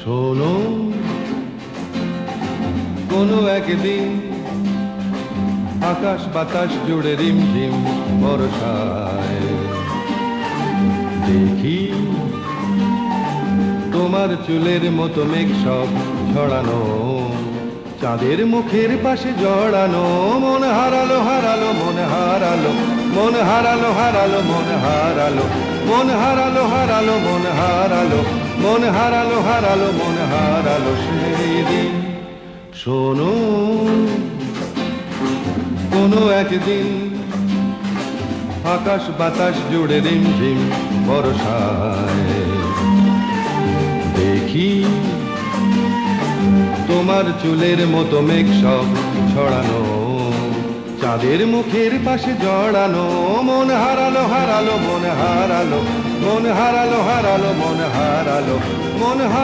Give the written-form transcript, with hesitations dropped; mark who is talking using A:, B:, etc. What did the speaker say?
A: শোনো, কোনো একদিন আকাশ বাতাস জুড়ে রিমঝিম বর্ষায় দেখি তোমার চুলের মতো মেঘ সব ছড়ানো, চাঁদের মুখের পাশে জড়ানো। মন হারালো হারালো মন হারালো, মন হারালো হারালো মন হারালো, মন হারালো হারালো মন হারালো, মন হারালো হারালো মন হারালো সেই দিন। শোনো, কোনো একদিন আকাশ বাতাস জুড়ে রিমঝিম বর্ষায় দেখি তোমার চুলের মতো মেঘ সব ছড়ানো, চাঁদের মুখের পাশে জড়ানো। মন হারালো হারালো মন হারালো, মন হারালো হারালো মন হারালো, মন হারালো।